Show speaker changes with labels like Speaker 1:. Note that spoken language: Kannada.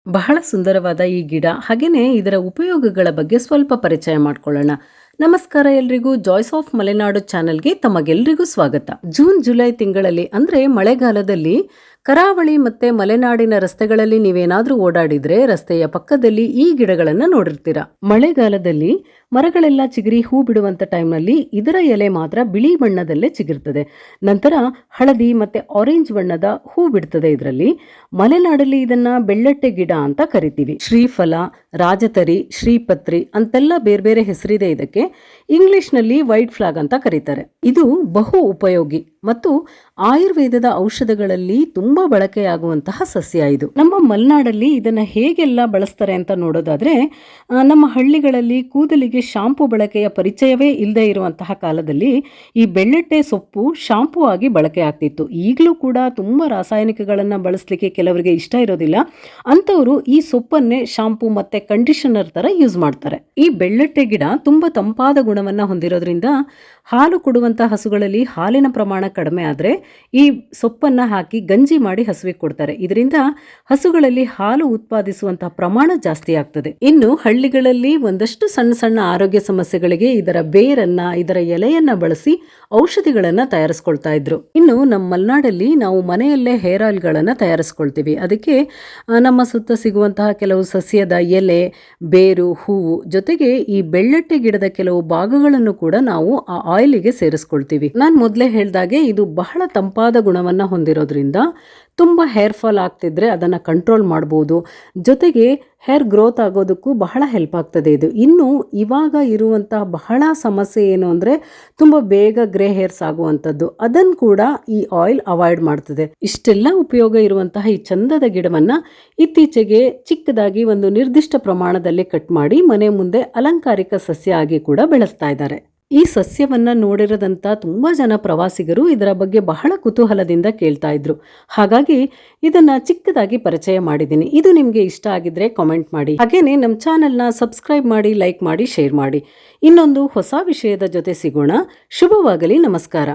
Speaker 1: ಬಹಳ ಸುಂದರವಾದ ಈ ಗಿಡ ಹಾಗೇನೆ ಇದರ ಉಪಯೋಗಗಳ ಬಗ್ಗೆ ಸ್ವಲ್ಪ ಪರಿಚಯ ಮಾಡ್ಕೊಳ್ಳೋಣ. ನಮಸ್ಕಾರ ಎಲ್ರಿಗೂ, ಜಾಯ್ಸ್ ಆಫ್ ಮಲೆನಾಡು ಚಾನೆಲ್ಗೆ ತಮಗೆಲ್ರಿಗೂ ಸ್ವಾಗತ. ಜೂನ್ ಜುಲೈ ತಿಂಗಳಲ್ಲಿ ಅಂದ್ರೆ ಮಳೆಗಾಲದಲ್ಲಿ ಕರಾವಳಿ ಮತ್ತೆ ಮಲೆನಾಡಿನ ರಸ್ತೆಗಳಲ್ಲಿ ನೀವೇನಾದ್ರೂ ಓಡಾಡಿದ್ರೆ ರಸ್ತೆಯ ಪಕ್ಕದಲ್ಲಿ ಈ ಗಿಡಗಳನ್ನ ನೋಡಿರ್ತೀರ. ಮಳೆಗಾಲದಲ್ಲಿ ಮರಗಳೆಲ್ಲ ಚಿಗುರಿ ಹೂ ಬಿಡುವಂತ ಟೈಮ್ನಲ್ಲಿ ಇದರ ಎಲೆ ಮಾತ್ರ ಬಿಳಿ ಬಣ್ಣದಲ್ಲೇ ಚಿಗಿರ್ತದೆ. ನಂತರ ಹಳದಿ ಮತ್ತೆ ಆರೆಂಜ್ ಬಣ್ಣದ ಹೂ ಬಿಡ್ತದೆ. ಇದರಲ್ಲಿ ಮಲೆನಾಡಲ್ಲಿ ಇದನ್ನ ಬೆಳ್ಳಟ್ಟೆ ಗಿಡ ಅಂತ ಕರಿತೀವಿ. ಶ್ರೀಫಲ, ರಾಜತರಿ, ಶ್ರೀಪತ್ರಿ ಅಂತೆಲ್ಲ ಬೇರೆ ಬೇರೆ ಹೆಸರಿದೆ ಇದಕ್ಕೆ. ಇಂಗ್ಲಿಷ್ ನಲ್ಲಿ ವೈಟ್ ಫ್ಲಾಗ್ ಅಂತ ಕರೀತಾರೆ. ಇದು ಬಹು ಉಪಯೋಗಿ ಮತ್ತು ಆಯುರ್ವೇದದ ಔಷಧಗಳಲ್ಲಿ ತುಂಬಾ ಬಳಕೆಯಾಗುವಂತಹ ಸಸ್ಯ ಇದು. ನಮ್ಮ ಮಲೆನಾಡಲ್ಲಿ ಇದನ್ನ ಹೇಗೆಲ್ಲ ಬಳಸ್ತಾರೆ ಅಂತ ನೋಡೋದಾದ್ರೆ, ನಮ್ಮ ಹಳ್ಳಿಗಳಲ್ಲಿ ಕೂದಲಿಗೆ ಶಾಂಪು ಬಳಕೆಯ ಪರಿಚಯವೇ ಇಲ್ಲದೆ ಇರುವಂತಹ ಕಾಲದಲ್ಲಿ ಈ ಬೆಳ್ಳಟ್ಟೆ ಸೊಪ್ಪು ಶಾಂಪೂ ಆಗಿ ಬಳಕೆ ಆಗ್ತಿತ್ತು. ಈಗಲೂ ಕೂಡ ತುಂಬಾ ರಾಸಾಯನಿಕಗಳನ್ನ ಬಳಸಲಿಕ್ಕೆ ಕೆಲವರಿಗೆ ಇಷ್ಟ ಇರೋದಿಲ್ಲ. ಅಂತವರು ಈ ಸೊಪ್ಪನ್ನೇ ಶಾಂಪೂ ಮತ್ತೆ ಕಂಡೀಷನರ್ ತರ ಯೂಸ್ ಮಾಡ್ತಾರೆ. ಈ ಬೆಳ್ಳಟ್ಟೆ ಗಿಡ ತುಂಬಾ ತಂಪಾದ ಗುಣವನ್ನ ಹೊಂದಿರೋದ್ರಿಂದ ಹಾಲು ಕೊಡುವಂತಹ ಹಸುಗಳಲ್ಲಿ ಹಾಲಿನ ಪ್ರಮಾಣ ಕಡಿಮೆ ಆದ್ರೆ ಈ ಸೊಪ್ಪನ್ನ ಹಾಕಿ ಗಂಜಿ ಮಾಡಿ ಹಸುವಿಗೆ ಕೊಡ್ತಾರೆ. ಇದರಿಂದ ಹಸುಗಳಲ್ಲಿ ಹಾಲು ಉತ್ಪಾದಿಸುವಂತಹ ಪ್ರಮಾಣ ಜಾಸ್ತಿ ಆಗ್ತದೆ. ಇನ್ನು ಹಳ್ಳಿಗಳಲ್ಲಿ ಒಂದಷ್ಟು ಸಣ್ಣ ಸಣ್ಣ ಆರೋಗ್ಯ ಸಮಸ್ಯೆಗಳಿಗೆ ಇದರ ಬೇರನ್ನ, ಇದರ ಎಲೆಯನ್ನ ಬಳಸಿ ಔಷಧಿಗಳನ್ನ ತಯಾರಿಸ್ಕೊಳ್ತಾ ಇದ್ರು. ಇನ್ನು ನಮ್ಮ ಮಲೆನಾಡಲ್ಲಿ ನಾವು ಮನೆಯಲ್ಲೇ ಹೇರ್ ಆಯಿಲ್ ಗಳನ್ನ ತಯಾರಿಸ್ಕೊಳ್ತೀವಿ. ಅದಕ್ಕೆ ನಮ್ಮ ಸುತ್ತ ಸಿಗುವಂತಹ ಕೆಲವು ಸಸ್ಯದ ಎಲೆ, ಬೇರು, ಹೂವು ಜೊತೆಗೆ ಈ ಬೆಳ್ಳಟ್ಟೆ ಗಿಡದ ಕೆಲವು ಭಾಗಗಳನ್ನು ಕೂಡ ನಾವು ಆ ಆಯಿಲಿಗೆ ಸೇರಿಸ್ಕೊಳ್ತೀವಿ. ನಾನು ಮೊದಲೇ ಹೇಳ್ದಾಗೆ ಇದು ಬಹಳ ತಂಪಾದ ಗುಣವನ್ನ ಹೊಂದಿರೋದ್ರಿಂದ ತುಂಬಾ ಹೇರ್ ಫಾಲ್ ಆಗ್ತಿದ್ರೆ ಅದನ್ನ ಕಂಟ್ರೋಲ್ ಮಾಡಬಹುದು. ಜೊತೆಗೆ ಹೇರ್ ಗ್ರೋತ್ ಆಗೋದಕ್ಕೂ ಬಹಳ ಹೆಲ್ಪ್ ಆಗ್ತದೆ ಇದು. ಇನ್ನು ಇವಾಗ ಇರುವಂತಹ ಬಹಳ ಸಮಸ್ಯೆ ಏನು ಅಂದ್ರೆ ತುಂಬಾ ಬೇಗ ಗ್ರೇ ಹೇರ್ಸ್ ಆಗುವಂಥದ್ದು. ಅದನ್ನು ಕೂಡ ಈ ಆಯಿಲ್ ಅವಾಯ್ಡ್ ಮಾಡ್ತದೆ. ಇಷ್ಟೆಲ್ಲ ಉಪಯೋಗ ಇರುವಂತಹ ಈ ಚಂದದ ಗಿಡವನ್ನ ಇತ್ತೀಚೆಗೆ ಚಿಕ್ಕದಾಗಿ ಒಂದು ನಿರ್ದಿಷ್ಟ ಪ್ರಮಾಣದಲ್ಲಿ ಕಟ್ ಮಾಡಿ ಮನೆ ಮುಂದೆ ಅಲಂಕಾರಿಕ ಸಸ್ಯ ಆಗಿ ಕೂಡ ಬೆಳೆಸ್ತಾ ಇದ್ದಾರೆ. ಈ ಸಸ್ಯವನ್ನ ನೋಡಿರದಂತ ತುಂಬಾ ಜನ ಪ್ರವಾಸಿಗರು ಇದರ ಬಗ್ಗೆ ಬಹಳ ಕುತೂಹಲದಿಂದ ಕೇಳ್ತಾ ಇದ್ರು. ಹಾಗಾಗಿ ಇದನ್ನ ಚಿಕ್ಕದಾಗಿ ಪರಿಚಯ ಮಾಡಿದ್ದೀನಿ. ಇದು ನಿಮ್ಗೆ ಇಷ್ಟ ಆಗಿದ್ರೆ ಕಾಮೆಂಟ್ ಮಾಡಿ. ಹಾಗೇನೆ ನಮ್ಮ ಚಾನೆಲ್ನ ಸಬ್ಸ್ಕ್ರೈಬ್ ಮಾಡಿ, ಲೈಕ್ ಮಾಡಿ, ಶೇರ್ ಮಾಡಿ. ಇನ್ನೊಂದು ಹೊಸ ವಿಷಯದ ಜೊತೆ ಸಿಗೋಣ. ಶುಭವಾಗಲಿ. ನಮಸ್ಕಾರ.